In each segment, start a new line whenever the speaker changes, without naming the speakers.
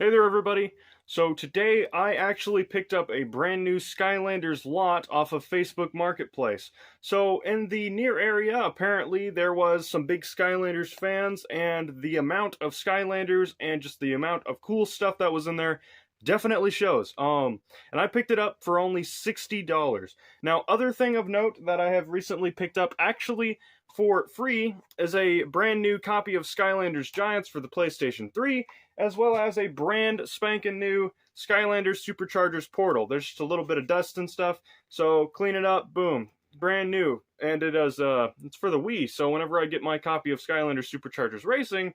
Hey there, everybody. So today I actually picked up a brand new Skylanders lot off of Facebook Marketplace. So in the near area, apparently there was some big Skylanders fans, and the amount of Skylanders and just the amount of cool stuff that was in there definitely shows. And I picked it up for only $60. Now, other thing of note that I have recently picked up actually for free is a brand new copy of Skylanders Giants for the PlayStation 3, as well as a brand spanking new Skylanders Superchargers portal. There's just a little bit of dust and stuff, so clean it up, boom, brand new. And it's for the Wii, so whenever I get my copy of Skylanders Superchargers Racing,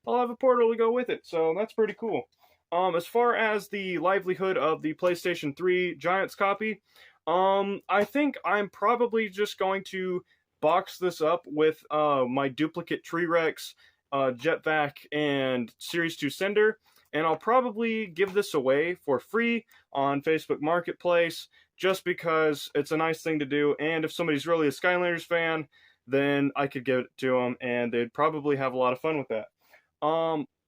I'll have a portal to go with it, so that's pretty cool. As far as the livelihood of the PlayStation 3 Giants copy, I think I'm probably just going to box this up with my duplicate T-Rex, Jetvac, and Series 2 Cinder, and I'll probably give this away for free on Facebook Marketplace just because it's a nice thing to do, and if somebody's really a Skylanders fan, then I could give it to them, and they'd probably have a lot of fun with that.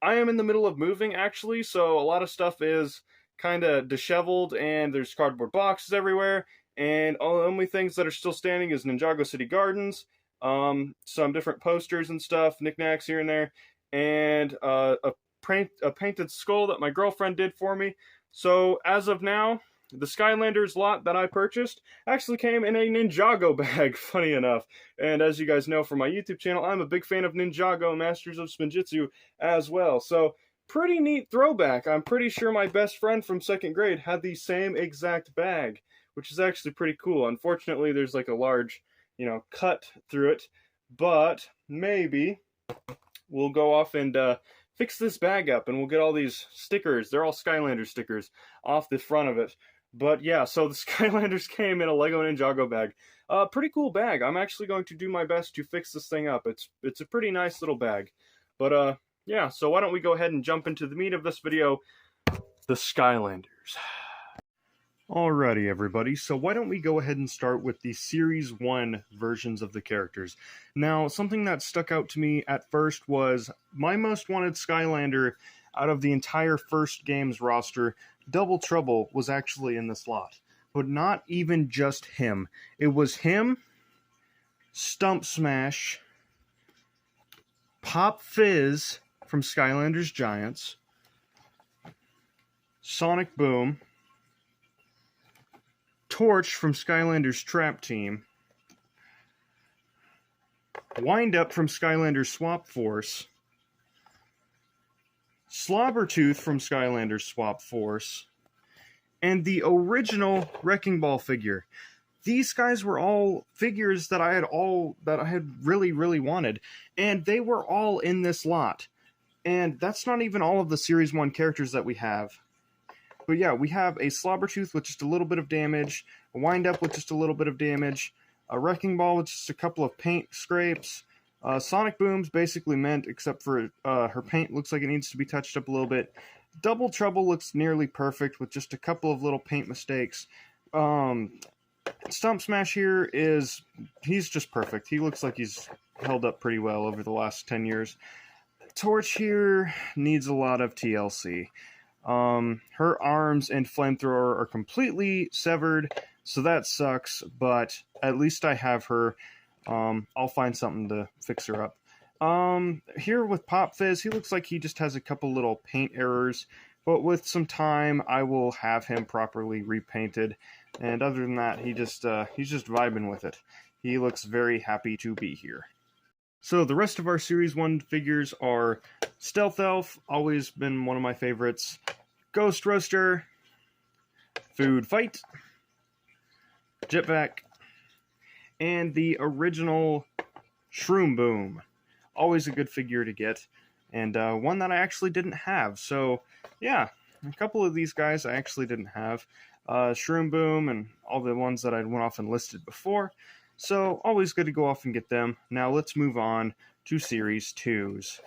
I am in the middle of moving, actually, so a lot of stuff is kind of disheveled, and there's cardboard boxes everywhere, and the only things that are still standing is Ninjago City Gardens, some different posters and stuff, knickknacks here and there, and a painted skull that my girlfriend did for me. So as of now, the Skylanders lot that I purchased actually came in a Ninjago bag, funny enough. And as you guys know from my YouTube channel, I'm a big fan of Ninjago Masters of Spinjitzu as well. So pretty neat throwback. I'm pretty sure my best friend from 2nd grade had the same exact bag, which is actually pretty cool. Unfortunately, there's like a large, cut through it, but maybe we'll go off and fix this bag up, and we'll get all these stickers. They're all Skylanders stickers off the front of it. But yeah, so the Skylanders came in a Lego Ninjago bag. Pretty cool bag. I'm actually going to do my best to fix this thing up. It's a pretty nice little bag. But yeah, so why don't we go ahead and jump into the meat of this video, the Skylanders. Alrighty, everybody, so why don't we go ahead and start with the Series 1 versions of the characters. Now, something that stuck out to me at first was my most wanted Skylander out of the entire first game's roster. Double Trouble was actually in this lot, but not even just him. It was him, Stump Smash, Pop Fizz from Skylanders Giants, Sonic Boom, Torch from Skylanders Trap Team, Wind Up from Skylanders Swap Force, Slobbertooth from Skylanders Swap Force, and the original Wrecking Ball figure. These guys were all figures that I had really wanted, and they were all in this lot. And that's not even all of the Series 1 characters that we have. But yeah, we have a Slobbertooth with just a little bit of damage, a Wind Up with just a little bit of damage, a Wrecking Ball with just a couple of paint scrapes, Sonic Boom's basically mint, except for her paint looks like it needs to be touched up a little bit. Double Trouble looks nearly perfect with just a couple of little paint mistakes. Stump Smash here he's just perfect. He looks like he's held up pretty well over the last 10 years. Torch here needs a lot of TLC. Her arms and flamethrower are completely severed, so that sucks, but at least I have her. I'll find something to fix her up. Here with Pop Fizz, he looks like he just has a couple little paint errors, but with some time, I will have him properly repainted, and other than that, he's just vibing with it. He looks very happy to be here. So the rest of our Series 1 figures are Stealth Elf, always been one of my favorites, Ghost Roaster, Food Fight, Jetvac, and the original Shroom Boom. Always a good figure to get, and one that I actually didn't have. So yeah, a couple of these guys I actually didn't have. Shroom Boom and all the ones that I went off and listed before. So, always good to go off and get them. Now, let's move on to Series 2s.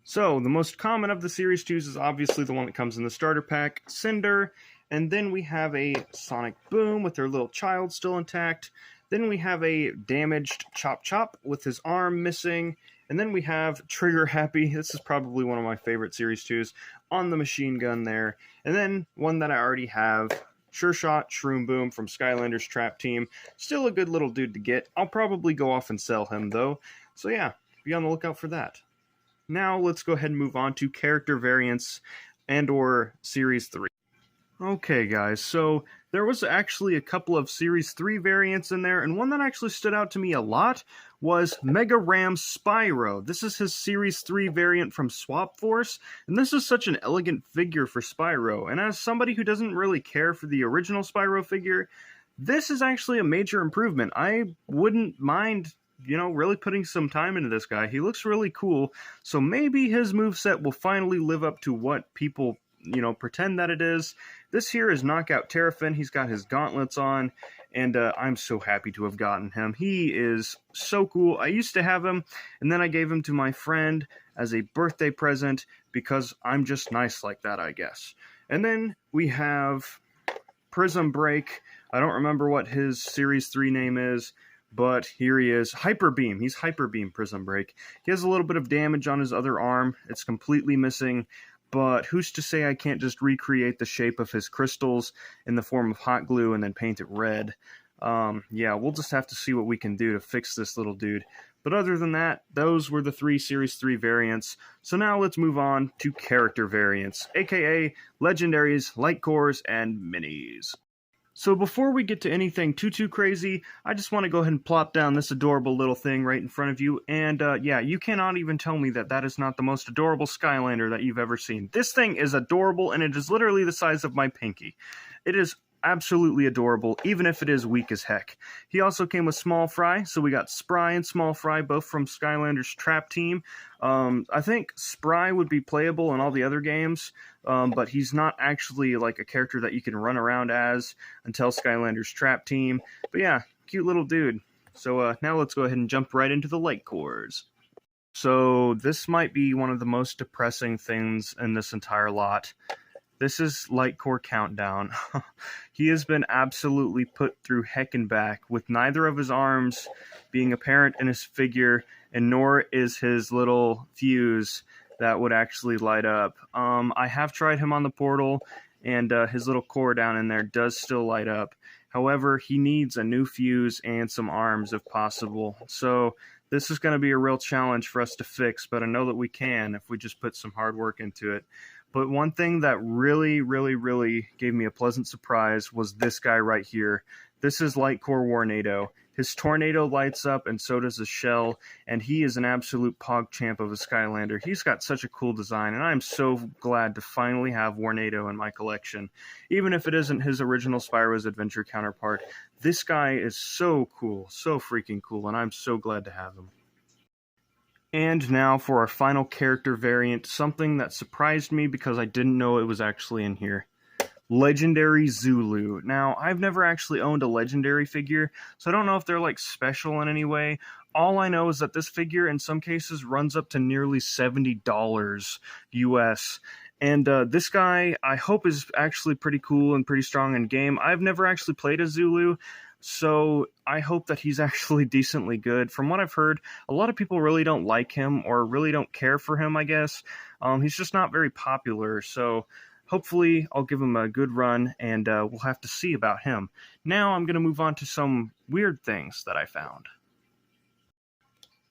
So, the most common of the Series 2s is obviously the one that comes in the starter pack, Cinder. And then we have a Sonic Boom with their little child still intact. Then we have a damaged Chop Chop with his arm missing. And then we have Trigger Happy. This is probably one of my favorite Series 2s. on the machine gun there. And then one that I already have, Sure Shot Shroom Boom from Skylanders Trap Team. Still a good little dude to get. I'll probably go off and sell him though. So yeah, be on the lookout for that. Now let's go ahead and move on to character variants and or Series 3. Okay guys, so there was actually a couple of Series 3 variants in there, and one that actually stood out to me a lot was Mega Ram Spyro. This is his Series 3 variant from Swap Force, and this is such an elegant figure for Spyro, and as somebody who doesn't really care for the original Spyro figure, this is actually a major improvement. I wouldn't mind, you know, really putting some time into this guy. He looks really cool, so maybe his moveset will finally live up to what people, you know, pretend that it is. This here is Knockout Terrafin. He's got his gauntlets on, and I'm so happy to have gotten him. He is so cool. I used to have him, and then I gave him to my friend as a birthday present because I'm just nice like that, I guess. And then we have Prism Break. I don't remember what his Series 3 name is, but here he is. Hyper Beam. He's Hyper Beam Prism Break. He has a little bit of damage on his other arm. It's completely missing. But who's to say I can't just recreate the shape of his crystals in the form of hot glue and then paint it red? Yeah, we'll just have to see what we can do to fix this little dude. But other than that, those were the 3 Series 3 variants. So now let's move on to character variants, aka legendaries, light cores, and minis. So before we get to anything too crazy, I just want to go ahead and plop down this adorable little thing right in front of you, and yeah, you cannot even tell me that that is not the most adorable Skylander that you've ever seen. This thing is adorable, and it is literally the size of my pinky. It is absolutely adorable, even if it is weak as heck. He also came with Small Fry, so we got Spry and Small Fry, both from Skylanders Trap Team. I think Spry would be playable in all the other games, but he's not actually like a character that you can run around as until Skylanders Trap Team. But yeah, cute little dude. So now let's go ahead and jump right into the light cores. So this might be one of the most depressing things in this entire lot. This is Light Core Countdown. He has been absolutely put through heck and back, with neither of his arms being apparent in his figure, and nor is his little fuse that would actually light up. I have tried him on the portal, and his little core down in there does still light up. However, he needs a new fuse and some arms if possible. So this is going to be a real challenge for us to fix, but I know that we can if we just put some hard work into it. But one thing that really gave me a pleasant surprise was this guy right here. This is Light Core Warnado. His tornado lights up, and so does his shell, and he is an absolute PogChamp of a Skylander. He's got such a cool design, and I'm so glad to finally have Warnado in my collection. Even if it isn't his original Spyro's Adventure counterpart, this guy is so cool, so freaking cool, and I'm so glad to have him. And now for our final character variant, something that surprised me because I didn't know it was actually in here. Legendary Zulu. Now, I've never actually owned a Legendary figure, so I don't know if they're like special in any way. All I know is that this figure in some cases runs up to nearly $70 US. And this guy, I hope, is actually pretty cool and pretty strong in game. I've never actually played a Zulu, so I hope that he's actually decently good. From what I've heard, a lot of people really don't like him or really don't care for him, I guess. He's just not very popular, so hopefully I'll give him a good run, and we'll have to see about him. Now I'm going to move on to some weird things that I found.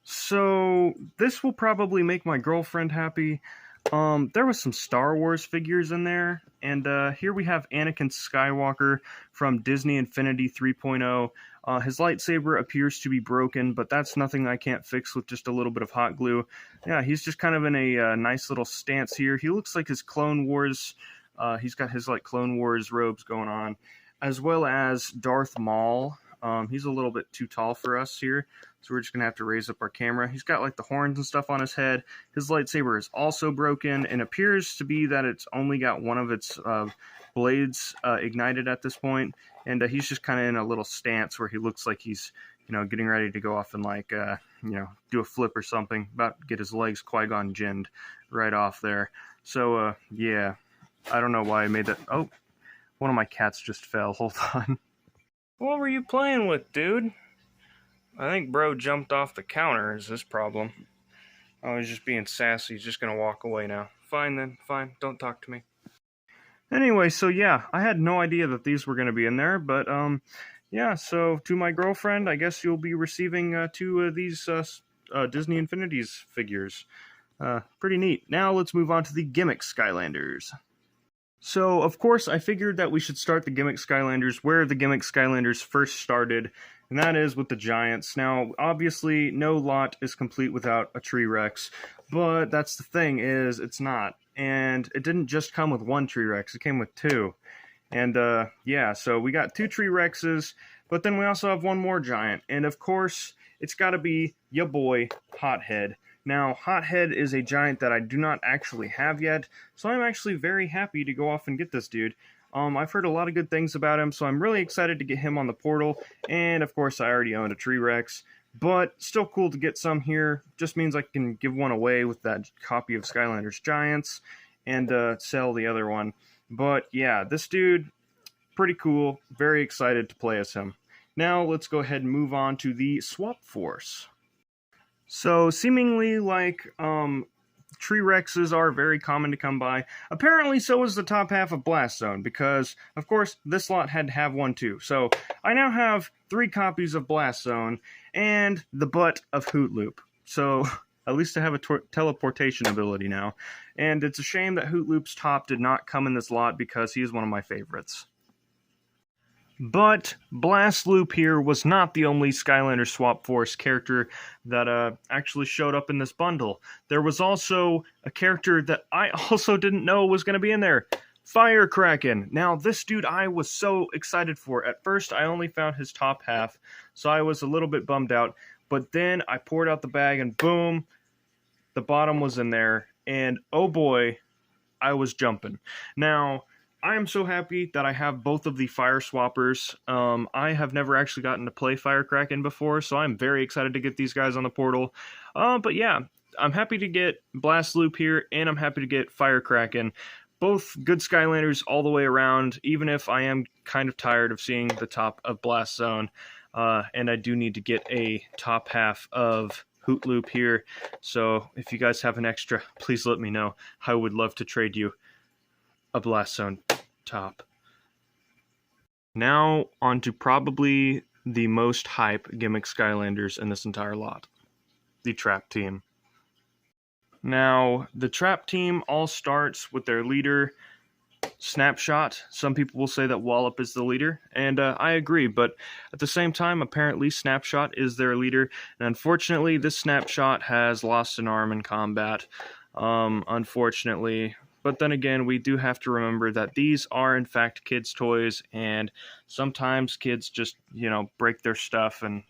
So this will probably make my girlfriend happy. There was some Star Wars figures in there, and here we have Anakin Skywalker from Disney Infinity 3.0. His lightsaber appears to be broken, but that's nothing I can't fix with just a little bit of hot glue. Yeah, he's just kind of in a nice little stance here. He looks like his Clone Wars, he's got his like Clone Wars robes going on, as well as Darth Maul. He's a little bit too tall for us here, so we're just going to have to raise up our camera. He's got like the horns and stuff on his head. His lightsaber is also broken, and appears to be that it's only got one of its blades ignited at this point, and he's just kind of in a little stance where he looks like he's, you know, getting ready to go off and like, you know, do a flip or something, about to get his legs Qui-Gon Jinned right off there. So, yeah, I don't know why I made that. Oh, one of my cats just fell. Hold on. What were you playing with, dude? I think bro jumped off the counter is his problem. Oh, he's just being sassy. He's just going to walk away now. fine then. Fine, don't talk to me. Anyway, so yeah, I had no idea that these were going to be in there, but yeah, so to my girlfriend, I guess you'll be receiving two of these Disney Infinities figures. Pretty neat. Now let's move on to the gimmick Skylanders. So, of course, I figured that we should start the gimmick Skylanders where the gimmick Skylanders first started, and that is with the Giants. Now, obviously, no lot is complete without a T-Rex, but that's the thing, is it's not. And it didn't just come with one T-Rex, it came with two. And, yeah, so we got two T-Rexes, but then we also have one more Giant. And, of course, it's gotta be ya boy, Hothead. Now, Hothead is a giant that I do not actually have yet, so I'm actually very happy to go off and get this dude. I've heard a lot of good things about him, so I'm really excited to get him on the portal, and of course I already own a T-Rex, but still cool to get some here. Just means I can give one away with that copy of Skylanders Giants, and sell the other one. But yeah, this dude, pretty cool, very excited to play as him. Now let's go ahead and move on to the Swap Force. So, seemingly like T-Rexes are very common to come by. Apparently, so is the top half of Blast Zone, because, of course, this lot had to have one too. So, I now have 3 copies of Blast Zone, and the butt of Hoot Loop. So, at least I have a teleportation ability now. And it's a shame that Hoot Loop's top did not come in this lot, because he is one of my favorites. But Blast Loop here was not the only Skylanders Swap Force character that actually showed up in this bundle. There was also a character that I also didn't know was going to be in there. Fire Kraken. Now, this dude I was so excited for. At first, I only found his top half, so I was a little bit bummed out. But then I poured out the bag and boom, the bottom was in there. And oh boy, I was jumping. Now, I am so happy that I have both of the Fire Swappers. I have never actually gotten to play Fire Kraken before, so I'm very excited to get these guys on the portal. But yeah, I'm happy to get Blast Loop here, and I'm happy to get Fire Kraken. Both good Skylanders all the way around, even if I am kind of tired of seeing the top of Blast Zone. And I do need to get a top half of Hoot Loop here. So if you guys have an extra, please let me know. I would love to trade you a Blast Zone top. Now, on to probably the most hype gimmick Skylanders in this entire lot. The Trap Team. Now, the Trap Team all starts with their leader, Snapshot. Some people will say that Wallop is the leader, and I agree, but at the same time, apparently Snapshot is their leader, and unfortunately, this Snapshot has lost an arm in combat. Unfortunately. But then again, we do have to remember that these are, in fact, kids' toys, and sometimes kids just, break their stuff, and,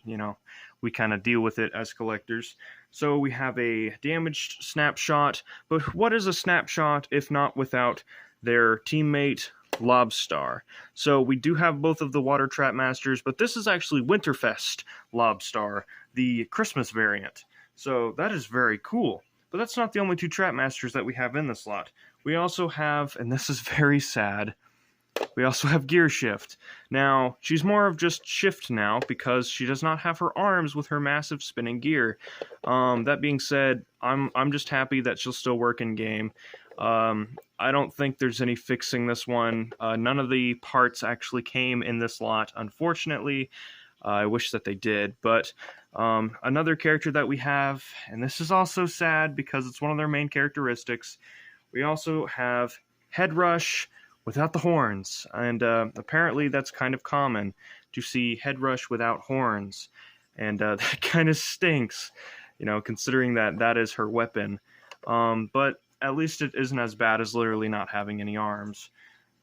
we kind of deal with it as collectors. So we have a damaged Snapshot, but what is a Snapshot if not without their teammate, Lobstar? So we do have both of the Water Trap Masters, but this is actually Winterfest Lobstar, the Christmas variant. So that is very cool. But that's not the only 2 Trap Masters that we have in this lot. We also have, and this is very sad, we also have Gear Shift. Now, she's more of just Shift now because she does not have her arms with her massive spinning gear. That being said, I'm just happy that she'll still work in game. I don't think there's any fixing this one. None of the parts actually came in this lot, unfortunately. I wish that they did, but another character that we have, and this is also sad because it's one of their main characteristics, we also have Head Rush without the horns, and apparently that's kind of common to see Head Rush without horns, and that kind of stinks, considering that that is her weapon, but at least it isn't as bad as literally not having any arms.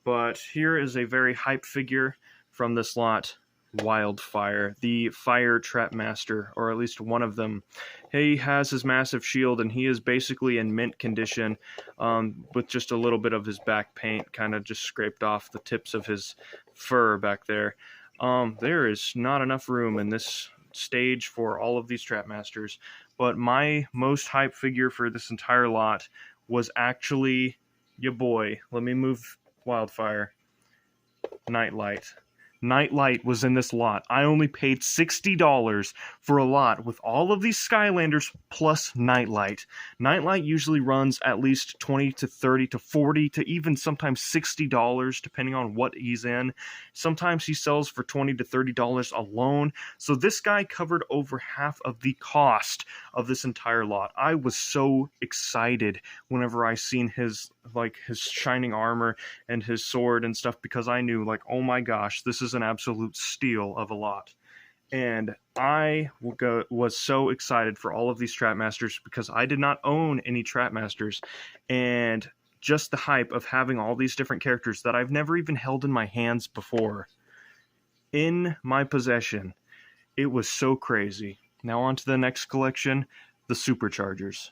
But here is a very hype figure from this lot, Wildfire, the Fire Trap Master, or at least one of them. He has his massive shield, and he is basically in mint condition, with just a little bit of his back paint kind of just scraped off the tips of his fur back there. There is not enough room in this stage for all of these Trap Masters, but my most hype figure for this entire lot was actually your boy. Let me move Wildfire. Nightlight. Nightlight was in this lot. I only paid $60 for a lot with all of these Skylanders plus Nightlight. Nightlight usually runs at least $20 to $30 to $40 to even sometimes $60 depending on what he's in. Sometimes he sells for $20 to $30 alone. So this guy covered over half of the cost of this entire lot. I was so excited whenever I seen his shining armor and his sword and stuff, because I knew, like, oh my gosh, this is an absolute steal of a lot. And I was so excited for all of these Trapmasters because I did not own any Trapmasters, and just the hype of having all these different characters that I've never even held in my hands before in my possession, it was so crazy. Now on to the next collection, the Superchargers.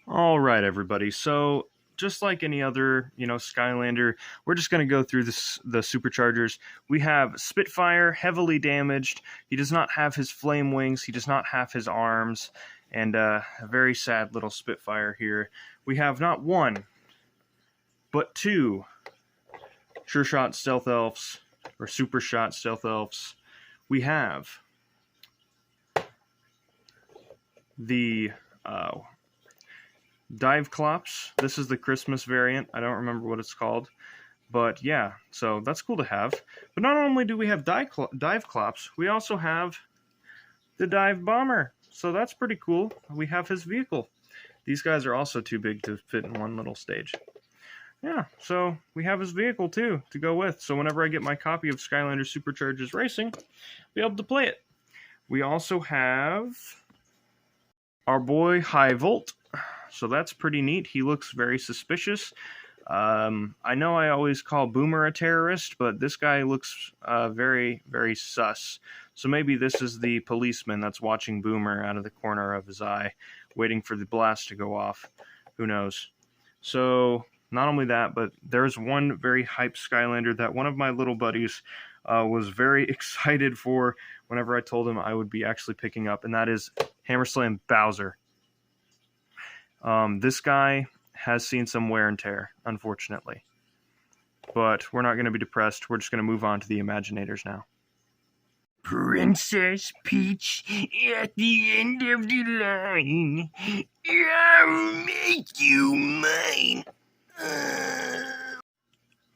Alright everybody, so just like any other, Skylander, we're just going to go through the Superchargers. We have Spitfire, heavily damaged. He does not have his flame wings. He does not have his arms. And a very sad little Spitfire here. We have not one, but two Sure Shot Stealth Elves, or Super Shot Stealth Elves. We have the Dive Clops. This is the Christmas variant. I don't remember what it's called. But yeah, so that's cool to have. But not only do we have Dive Clops, we also have the Dive Bomber. So that's pretty cool. We have his vehicle. These guys are also too big to fit in one little stage. Yeah, so we have his vehicle too to go with. So whenever I get my copy of Skylanders Superchargers Racing, I'll be able to play it. We also have our boy High Volt. So that's pretty neat. He looks very suspicious. I know I always call Boomer a terrorist, but this guy looks very, very sus. So maybe this is the policeman that's watching Boomer out of the corner of his eye, waiting for the blast to go off. Who knows? So not only that, but there's one very hyped Skylander that one of my little buddies was very excited for whenever I told him I would be actually picking up, and that is Hammerslam Bowser. This guy has seen some wear and tear, unfortunately. But we're not going to be depressed. We're just going to move on to the Imaginators now.
Princess Peach at the end of the line. I'll make you mine.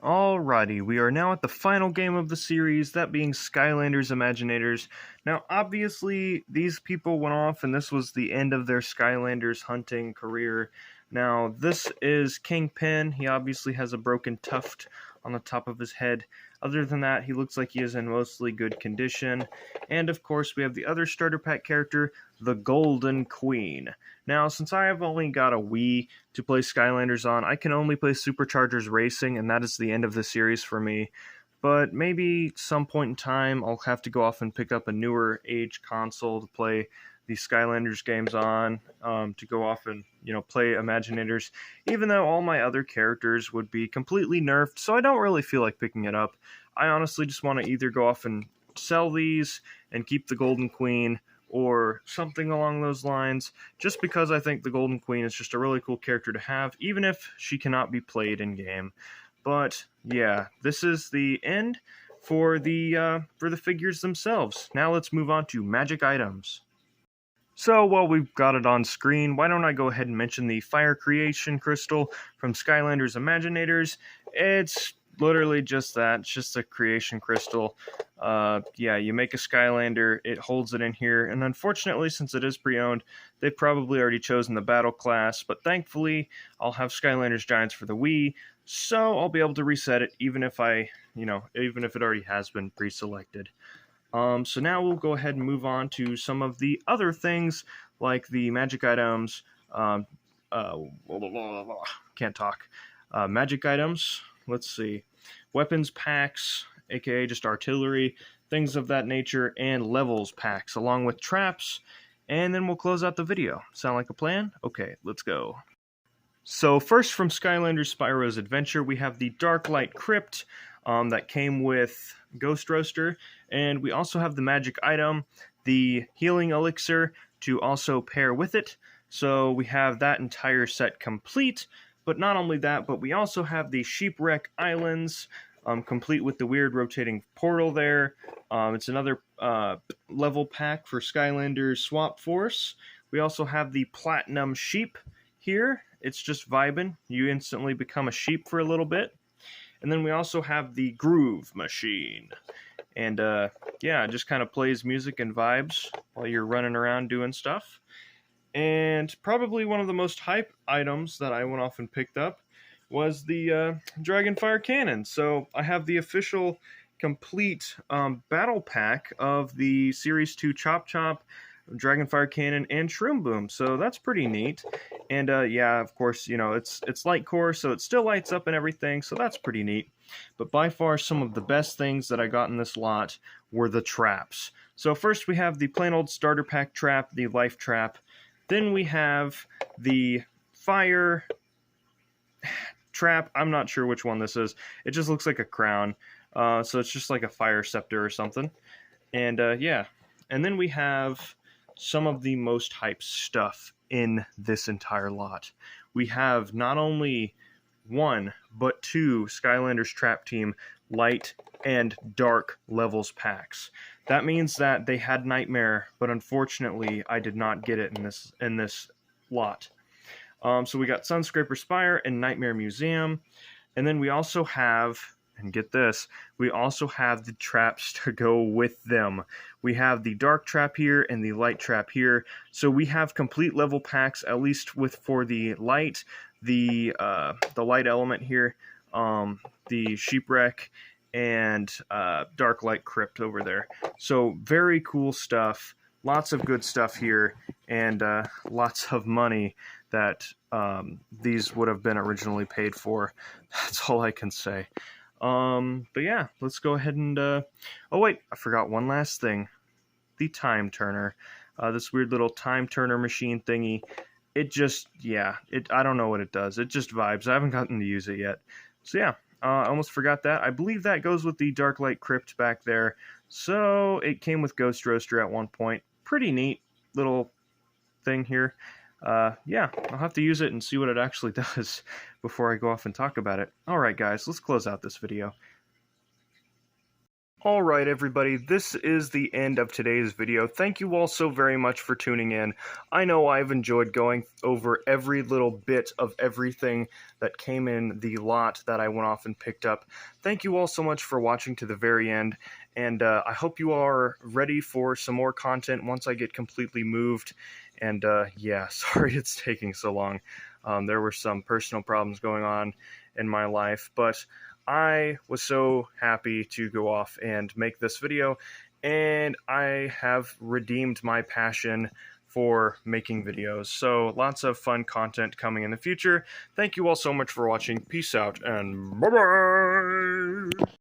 Alrighty, we are now at the final game of the series, that being Skylanders Imaginators. Now, obviously, these people went off, and this was the end of their Skylanders hunting career. Now, this is Kingpin. He obviously has a broken tuft on the top of his head. Other than that, he looks like he is in mostly good condition. And, of course, we have the other starter pack character, the Golden Queen. Now, since I have only got a Wii to play Skylanders on, I can only play Superchargers Racing, and that is the end of the series for me. But maybe some point in time, I'll have to go off and pick up a newer age console to play the Skylanders games on, to go off and, play Imaginators, even though all my other characters would be completely nerfed, so I don't really feel like picking it up. I honestly just want to either go off and sell these and keep the Golden Queen, or something along those lines, just because I think the Golden Queen is just a really cool character to have, even if she cannot be played in-game. But, yeah, this is the end for the figures themselves. Now let's move on to magic items. So while we've got it on screen, why don't I go ahead and mention the Fire Creation Crystal from Skylanders Imaginators. It's literally just that. It's just a creation crystal. Yeah, you make a Skylander, it holds it in here, and unfortunately, since it is pre-owned, they've probably already chosen the battle class, but thankfully, I'll have Skylanders Giants for the Wii, so I'll be able to reset it, even if even if it already has been pre-selected. So now we'll go ahead and move on to some of the other things, like the magic items, can't talk, magic items, let's see, weapons packs, aka just artillery, things of that nature, and levels packs, along with traps, and then we'll close out the video. Sound like a plan? Okay, let's go. So first from Skylanders Spyro's Adventure, we have the Dark Light Crypt, that came with Ghost Roaster, and we also have the magic item, the Healing Elixir, to also pair with it. So we have that entire set complete, but not only that, but we also have the Sheepwreck Islands, complete with the weird rotating portal there. It's another level pack for Skylanders Swap Force. We also have the Platinum Sheep here. It's just vibing. You instantly become a sheep for a little bit. And then we also have the Groove Machine. And yeah, it just kind of plays music and vibes while you're running around doing stuff. And probably one of the most hype items that I went off and picked up was the Dragonfire Cannon. So I have the official complete battle pack of the Series 2 Chop Chop, Dragonfire Cannon, and Shroom Boom. So that's pretty neat. And yeah, of course, you know, it's light core, so it still lights up and everything, so that's pretty neat. But by far, some of the best things that I got in this lot were the traps. So first we have the plain old starter pack trap, the life trap. Then we have the fire trap. I'm not sure which one this is. It just looks like a crown. So it's just like a fire scepter or something. And yeah. And then we have some of the most hype stuff in this entire lot. We have not only one, but two Skylanders Trap Team light and dark levels packs. That means that they had Nightmare, but unfortunately I did not get it in this lot. So we got Sunscraper Spire and Nightmare Museum, and then we also have, and get this, we also have the traps to go with them. We have the dark trap here and the light trap here, so we have complete level packs, at least for the light, the light element here, the Sheepwreck, and Dark Light Crypt over there. So very cool stuff, lots of good stuff here, and lots of money that these would have been originally paid for. That's all I can say. But yeah, let's go ahead and oh wait, I forgot one last thing. The Time Turner. This weird little Time Turner machine thingy. It just, yeah, I don't know what it does. It just vibes. I haven't gotten to use it yet. So yeah, I almost forgot that. I believe that goes with the Dark Light Crypt back there. So it came with Ghost Roaster at one point. Pretty neat little thing here. Yeah, I'll have to use it and see what it actually does before I go off and talk about it. Alright guys, let's close out this video. Alright everybody, this is the end of today's video. Thank you all so very much for tuning in. I know I've enjoyed going over every little bit of everything that came in the lot that I went off and picked up. Thank you all so much for watching to the very end, and I hope you are ready for some more content once I get completely moved. And yeah, sorry it's taking so long. There were some personal problems going on in my life, but I was so happy to go off and make this video, and I have redeemed my passion for making videos. So lots of fun content coming in the future. Thank you all so much for watching. Peace out, and bye-bye!